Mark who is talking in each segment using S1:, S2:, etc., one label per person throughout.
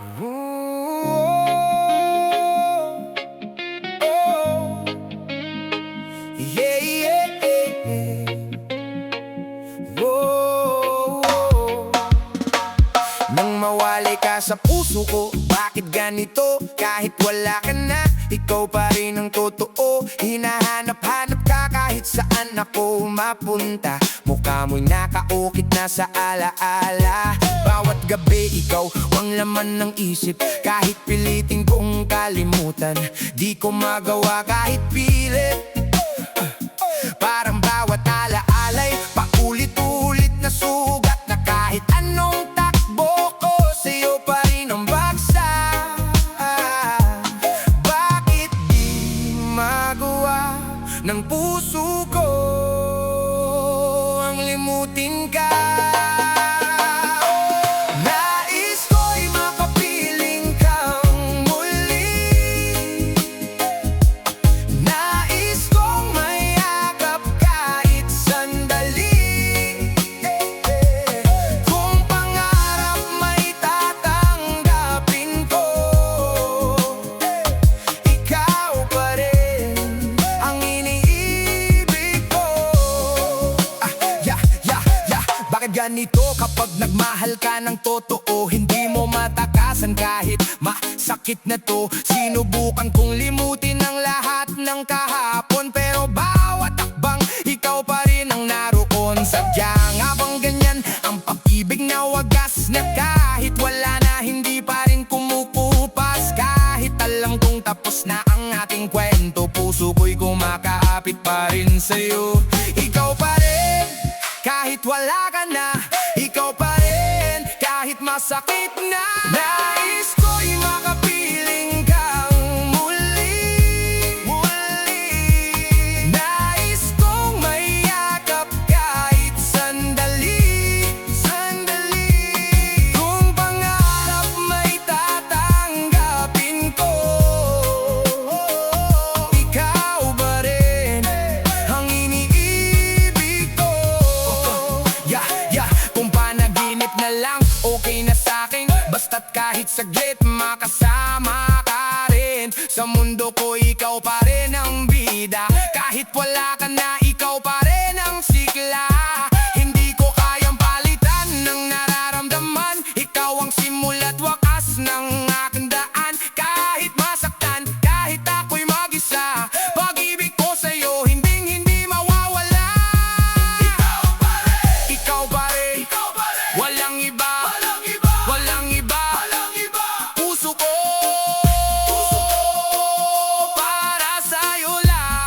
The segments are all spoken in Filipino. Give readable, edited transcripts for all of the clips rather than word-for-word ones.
S1: Ooh, oh, oh. Yeah, yeah, yeah. Whoa, oh. Nang mawalay ka sa puso ko, bakit ganito? Kahit wala ka na, ikaw pa rin ang totoo. Hinahanap-hanap ka kahit saan ako mapunta. Mukha mo'y nakaukit na sa alaala. Bawat gabi ikaw ang laman ng isip. Kahit pilitin kong kalimutan, di ko magawa kahit pilit. Parang bawat alaalay, paulit-ulit na sugat. Na kahit anong takbo ko, sa'yo pa rin ang bagsak. Bakit di magawa ng puso ko ang limutin ka? Nais ko'y makapiling kang muli. Nais kong mayakap kahit sandali. Kung pangarap may tatanggapin ko, ikaw pa rin ang iniibig ko. Bakit ganito kapag nagmahal ka ng totoo? Hindi mo matakasan kahit masakit na to. Sinubukan kong limutin ang lahat ng kahapon, pero bawat takbang ikaw pa rin ang naroon. Sadya nga bang ganyan ang pag-ibig na wagas na kahit wala na, hindi pa rin kumukupas? Kahit alam kong tapos na ang ating kwento, puso ko'y kumakaapit pa rin sa'yo. Ikaw pa rin kahit wala ka na, ikaw pa rin kahit masakit na. Nais ko'y makapiling kang muli. Nais kong mayakap kahit sandali. Kung pangarap may tatanggapin ko, ikaw ba rin ang iniibig ko? Kung panaginip na lang, okay na sa'kin. Basta't kahit saglit makasama ka rin. Sa mundo ko ikaw pa rin ang bida. Kahit wala ka na, ikaw pa rin ang sigla. Hindi ko kayang palitan ng nararamdaman. Ikaw ang simula't wakas ng aking daan. Kahit masaktan, kahit ako'y mag-isa, pag-ibig ko sa'yo hinding-hindi mawawala. Ikaw pa rin, walang iba, walang iba. Puso ko para sa'yo lang.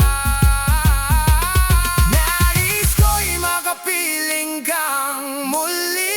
S1: Nais ko'y makapiling kang muli.